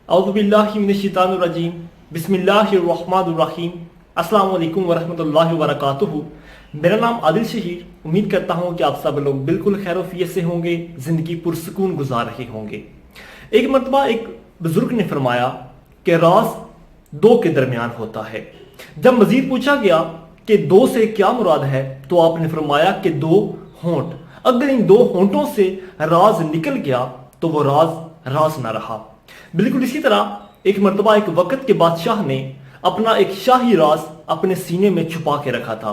औज़ुबिल्लाहिमिनश्शैतानिर्रजीम बिस्मिल्लाहिर्रहमानिर्रहीम अस्सलाम वालेकुम वरहमतुल्लाहि वबरकातुहू। मेरा नाम आदिल शहीर। उम्मीद करता हूँ कि आप सब लोग बिल्कुल खैरोफियत से होंगे, जिंदगी पुरसुकून गुजार रहे होंगे। एक मरतबा एक बुजुर्ग ने फरमाया कि राज दो के दरमियान होता है। जब मजीद पूछा गया कि दो से क्या मुराद है, तो आपने फरमाया कि दो होंठ। अगर इन दो होंठों से राज निकल गया तो वो राज ना रहा। बिल्कुल इसी तरह एक मर्तबा एक वक्त के बादशाह ने अपना एक शाही राज अपने सीने में छुपा के रखा था,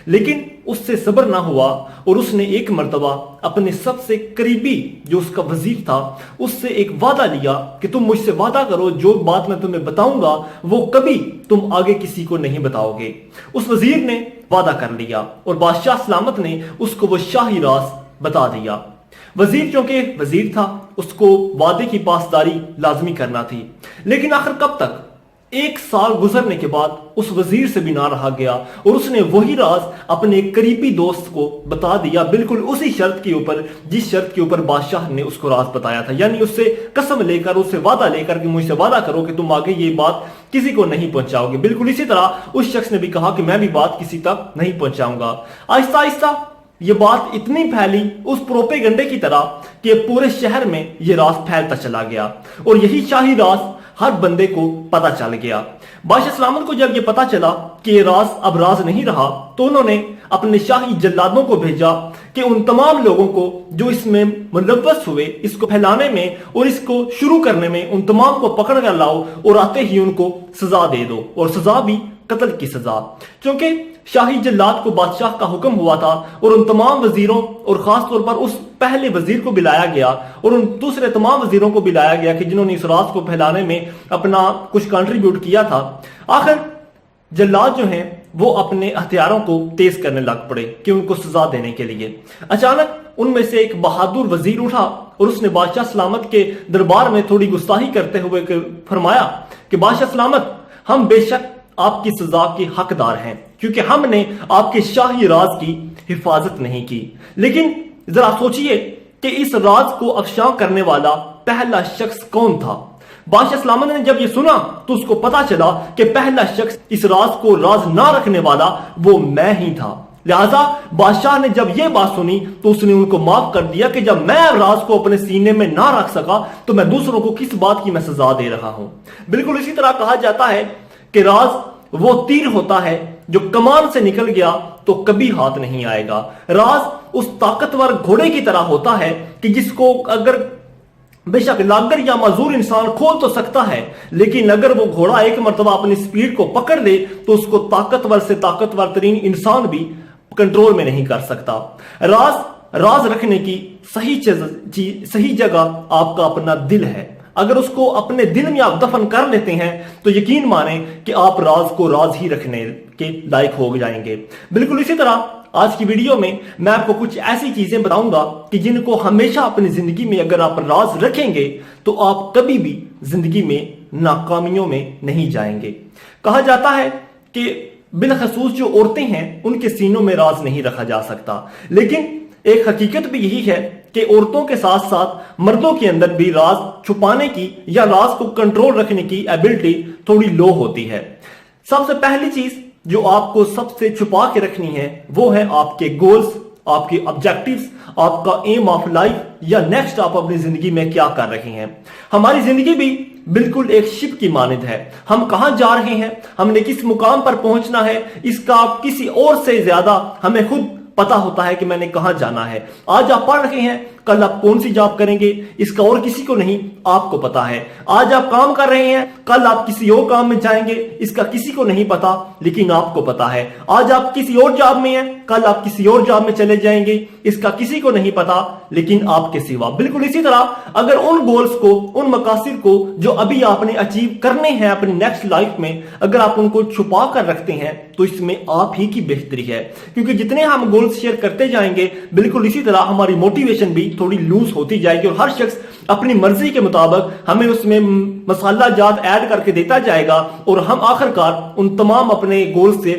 लेकिन उससे सब्र ना हुआ और उसने एक मर्तबा अपने सबसे करीबी जो उसका वजीर था उससे एक वादा लिया कि तुम मुझसे वादा करो, जो बात मैं तुम्हें बताऊंगा वो कभी तुम आगे किसी को नहीं बताओगे। उस वजीर ने वादा कर लिया और बादशाह सलामत ने उसको वो शाही राज बता दिया। वजीर चूंकि वजीर था, उसको वादे की पासदारी लाजमी करना थी, लेकिन आखिर कब तक? एक साल गुजरने के बाद उस वजीर से भी ना रहा गया और उसने वही राज अपने करीबी दोस्त को बता दिया, बिल्कुल उसी शर्त के ऊपर जिस शर्त के ऊपर बादशाह ने उसको राज बताया था। यानी उससे कसम लेकर, उससे वादा लेकर कि मुझसे वादा करो कि तुम आगे ये बात किसी को नहीं पहुंचाओगे। बिल्कुल इसी तरह उस शख्स ने भी कहा कि मैं भी बात किसी तक नहीं पहुंचाऊंगा। आहिस्ता आहिस्ता ये बात इतनी फैली उस प्रोपेगंडे की तरह कि पूरे शहर में ये राज फैलता चला गया और यही शाही राज हर बंदे को पता चल गया। बादशाह सलामत को जब ये पता चला कि ये राज अब राज नहीं रहा, तो उन्होंने अपने शाही जल्लादों को भेजा कि उन तमाम लोगों को जो इसमें मुलव्वस हुए, इसको फैलाने में और इसको शुरू करने में, उन तमाम को पकड़ कर लाओ और आते ही उनको सजा दे दो, और सजा भी कत्ल की सजा। क्योंकि शाही जल्लाद को बादशाह का हुक्म हुआ था और उन तमाम वजीरों और खास तौर पर उस पहले वजीर को बुलाया गया और उन दूसरे तमाम वजीरों को बुलाया गया कि जिन्होंने इस राज को फैलाने में अपना कुछ कंट्रीब्यूट किया था। आखिर जल्लाद जो हैं वो अपने हथियारों को तेज करने लग पड़े कि उनको सजा देने के लिए। अचानक उनमें से एक बहादुर वजीर उठा और उसने बादशाह सलामत के दरबार में थोड़ी गुस्ताखी करते हुए फरमाया कि बादशाह सलामत, हम बेशक आपकी सजा के हकदार हैं क्योंकि हमने आपके शाही राज की हिफाजत नहीं की, लेकिन जरा सोचिए कि इस राज को अफशा करने वाला पहला शख्स कौन था। बादशाह सलामत ने जब ये सुना तो उसको पता चला कि पहला शख्स इस राज को राज ना रखने वाला वो मैं ही था। लिहाजा बादशाह ने जब ये बात सुनी तो उसने उनको माफ कर दिया कि जब मैं राज को अपने सीने में ना रख सका तो मैं दूसरों को किस बात की मैं सजा दे रहा हूं। बिल्कुल इसी तरह कहा जाता है कि राज वो तीर होता है जो कमान से निकल गया तो कभी हाथ नहीं आएगा। राज उस ताकतवर घोड़े की तरह होता है कि जिसको अगर बेशक लागर या मजदूर इंसान खोल तो सकता है, लेकिन अगर वो घोड़ा एक मर्तबा अपनी स्पीड को पकड़ ले तो उसको ताकतवर से ताकतवर तरीन इंसान भी कंट्रोल में नहीं कर सकता। राज रखने की सही जगह आपका अपना दिल है। अगर उसको अपने दिल में आप दफन कर लेते हैं तो यकीन माने कि आप राज को राज ही रखने के लायक हो जाएंगे। बिल्कुल इसी तरह आज की वीडियो में मैं आपको कुछ ऐसी चीजें बताऊंगा कि जिनको हमेशा अपनी जिंदगी में अगर आप राज रखेंगे तो आप कभी भी जिंदगी में नाकामियों में नहीं जाएंगे। कहा जाता है कि बिलखसूस जो औरतें हैं उनके सीनों में राज नहीं रखा जा सकता, लेकिन एक हकीकत भी यही है कि औरतों के साथ साथ मर्दों के अंदर भी राज छुपाने की या राज को कंट्रोल रखने की एबिलिटी थोड़ी लो होती है। सबसे पहली चीज जो आपको सबसे छुपा के रखनी है वो है आपके गोल्स, आपके ऑब्जेक्टिव्स, आपका एम ऑफ लाइफ या नेक्स्ट आप अपनी जिंदगी में क्या कर रहे हैं। हमारी जिंदगी भी बिल्कुल एक शिप की मानद है। हम कहां जा रहे हैं, हमने किस मुकाम पर पहुंचना है, इसका किसी और से ज्यादा हमें खुद पता होता है कि मैंने कहां जाना है। आज आप पढ़ रहे हैं, कल आप कौन सी जॉब करेंगे इसका और किसी को नहीं, आपको पता है। आज आप काम कर रहे हैं, कल आप किसी और काम में जाएंगे इसका किसी को नहीं पता, लेकिन आपको पता है। आज आप किसी और जॉब में हैं, कल आप किसी और जॉब में चले जाएंगे इसका किसी को नहीं पता, लेकिन आपके सिवा। बिल्कुल इसी तरह अगर उन गोल्स को, उन मकासद को जो अभी आपने अचीव करने हैं अपनी नेक्स्ट लाइफ में, अगर आप उनको छुपा कर रखते हैं तो इसमें आप ही की बेहतरी है, क्योंकि जितने हम गोल्स शेयर करते जाएंगे बिल्कुल इसी तरह हमारी मोटिवेशन भी थोड़ी लूज होती जाएगी और हर शख्स अपनी मर्जी के मुताबिक हमें उसमें मसाला जात ऐड करके देता जाएगा और हम आखिरकार उन तमाम अपने गोल से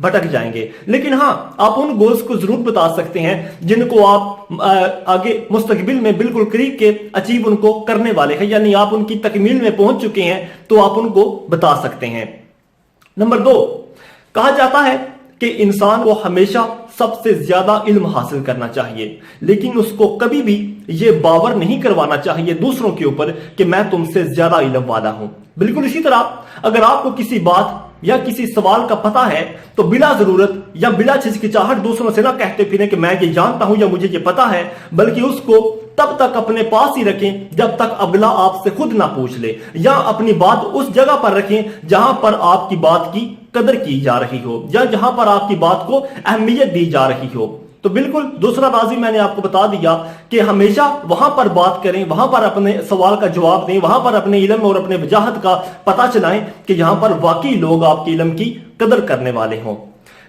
भटक जाएंगे। लेकिन हाँ, आप उन गोल्स को जरूर बता सकते हैं जिनको आप आगे मुस्तकबिल में बिल्कुल करीब के अचीव उनको करने वाले हैं, यानी आप उनकी तकमील में पहुंच चुके हैं तो आप उनको बता सकते हैं। नंबर 2, कहा जाता है कि इंसान को हमेशा सबसे ज्यादा इल्म हासिल करना चाहिए, लेकिन उसको कभी भी यह बावर नहीं करवाना चाहिए दूसरों के ऊपर कि मैं तुमसे ज्यादा इल्म वाला हूं। बिल्कुल इसी तरह अगर आपको किसी बात या किसी सवाल का पता है तो बिला जरूरत या बिला हिचकिचाहट दूसरों से ना कहते फिरें कि मैं ये जानता हूं या मुझे ये पता है, बल्कि उसको तब तक अपने पास ही रखें जब तक अगला आपसे खुद ना पूछ ले, या अपनी बात उस जगह पर रखें जहां पर आपकी बात की कदर की जा रही हो या जहां पर आपकी बात को अहमियत दी जा रही हो। तो बिल्कुल दूसरा राजी मैंने आपको बता दिया कि हमेशा वहां पर बात करें, वहां पर अपने सवाल का जवाब दें, वहां पर अपने इल्म और अपने वजाहत का पता चलाएं कि यहां पर वाकई लोग आपके इल्म की कदर करने वाले हों।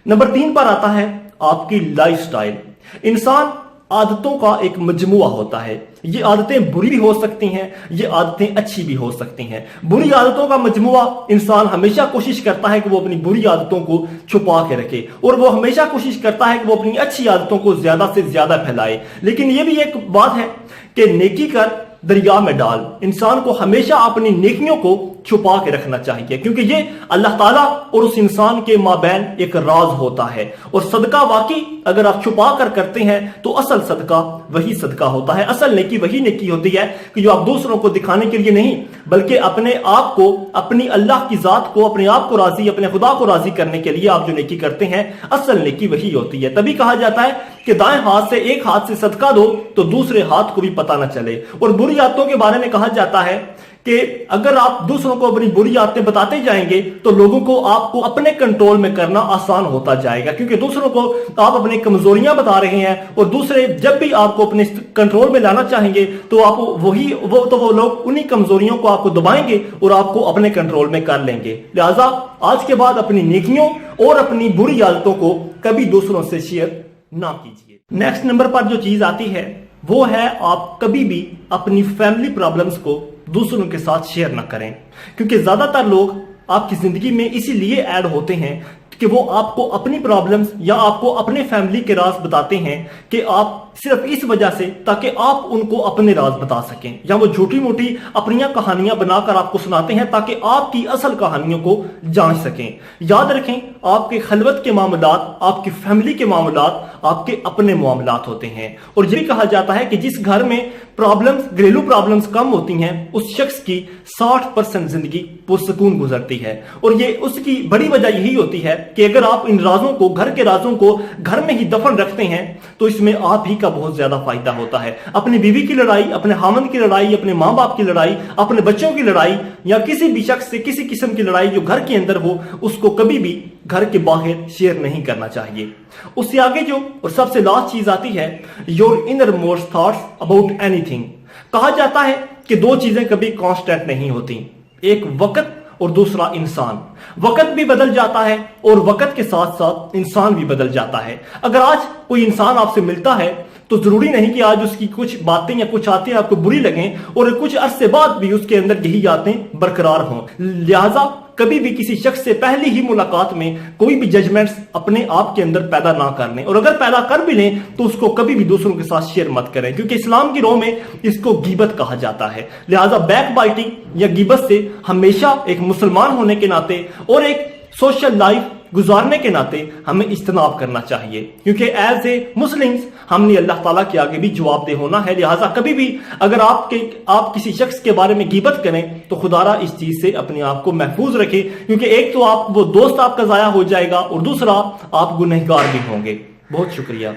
नंबर 3 पर आता है आपकी लाइफस्टाइल। इंसान आदतों का एक मजमुआ होता है। ये आदतें बुरी भी हो सकती हैं, ये आदतें अच्छी भी हो सकती हैं। बुरी आदतों का मजमुआ इंसान हमेशा कोशिश करता है कि वो अपनी बुरी आदतों को छुपा के रखे, और वो हमेशा कोशिश करता है कि वो अपनी अच्छी आदतों को ज्यादा से ज्यादा फैलाए। लेकिन ये भी एक बात है कि नेकी कर दरिया में डाल। इंसान को हमेशा अपनी नेकियों को छुपा के रखना चाहिए, क्योंकि ये अल्लाह ताला और उस इंसान के माबैन एक राज होता है। और सदका वाकई अगर आप छुपा कर करते हैं तो असल सदका वही सदका होता है, असल नेकी वही नेकी होती है कि जो आप दूसरों को दिखाने के लिए नहीं, बल्कि अपने आप को, अपनी अल्लाह की जात को, अपने आप को राजी, अपने खुदा को राजी करने के लिए आप जो नेकी करते हैं, असल नेकी वही होती है। तभी कहा जाता है कि दाएं हाथ से एक हाथ से सदका दो तो दूसरे हाथ को भी पता न चले। और बुरी आदतों के बारे में कहा जाता है कि अगर आप दूसरों को अपनी बुरी आदतें बताते जाएंगे तो लोगों को आपको अपने कंट्रोल में करना आसान होता जाएगा, क्योंकि दूसरों को आप अपनी कमजोरियां बता रहे हैं और दूसरे जब भी आपको अपने कंट्रोल में लाना चाहेंगे तो आप वो लोग उन्हीं कमजोरियों को आपको दबाएंगे और आपको अपने कंट्रोल में कर लेंगे। लिहाजा आज के बाद अपनी नेकियों और अपनी बुरी आदतों को कभी दूसरों से शेयर ना कीजिए। नेक्स्ट नंबर पर जो चीज आती है वो है आप कभी भी अपनी फैमिली प्रॉब्लम्स को दूसरों के साथ शेयर ना करें, क्योंकि ज्यादातर लोग आपकी जिंदगी में इसीलिए ऐड होते हैं कि वो आपको अपनी प्रॉब्लम्स या आपको अपने फैमिली के राज बताते हैं कि आप सिर्फ इस वजह से ताकि आप उनको अपने राज बता सकें, या वो झूठी मूठी अपनी कहानियां बनाकर आपको सुनाते हैं ताकि आपकी असल कहानियों को जान सकें। याद रखें, आपके खलवत के मामलात, आपकी फैमिली के मामलात आपके अपने मामलात होते हैं। और ये भी कहा जाता है कि जिस घर में प्रॉब्लम्स, घरेलू प्रॉब्लम्स कम होती हैं, उस शख्स की 60% जिंदगी पुरसकून गुजरती है। और ये उसकी बड़ी वजह यही होती है कि अगर आप इन राजों को, घर के राजों को घर में ही दफन रखते हैं तो इसमें आप ही का बहुत ज्यादा फायदा होता है। अपनी बीवी की लड़ाई, अपने हामन की लड़ाई, अपने माँ बाप की लड़ाई, अपने बच्चों की लड़ाई या किसी भी शख्स से किसी किस्म की लड़ाई जो घर के अंदर हो, उसको कभी भी घर के बाहर शेयर नहीं करना चाहिए। उससे आगे जो और सबसे लास्ट चीज आती है, your inner most thoughts about anything. कहा जाता है कि दो चीजें कभी कांस्टेंट नहीं होती, एक वक्त और दूसरा इंसान। वक्त भी बदल जाता है और वक्त के साथ साथ इंसान भी बदल जाता है। अगर आज कोई इंसान आपसे मिलता है तो जरूरी नहीं कि आज उसकी कुछ बातें या कुछ आते आपको बुरी लगें और कुछ अरसे बाद भी उसके अंदर यही आदतें बरकरार हों। लिहाजा कभी भी किसी शख्स से पहली ही मुलाकात में कोई भी जजमेंट्स अपने आप के अंदर पैदा ना करने, और अगर पैदा कर भी लें तो उसको कभी भी दूसरों के साथ शेयर मत करें, क्योंकि इस्लाम की राह में इसको गीबत कहा जाता है। लिहाजा बैक बाइटिंग या गीबत से हमेशा एक मुसलमान होने के नाते और एक सोशल लाइफ गुजारने के नाते हमें इज्तनाब करना चाहिए, क्योंकि एज ए मुस्लिम्स हमने अल्लाह ताला के आगे भी जवाबदेह होना है। लिहाजा कभी भी अगर आप किसी शख्स के बारे में गीबत करें तो खुदारा इस चीज से अपने आप को महफूज रखें, क्योंकि एक तो वो दोस्त आपका जाया हो जाएगा और दूसरा आप गुनहगार भी होंगे। बहुत शुक्रिया।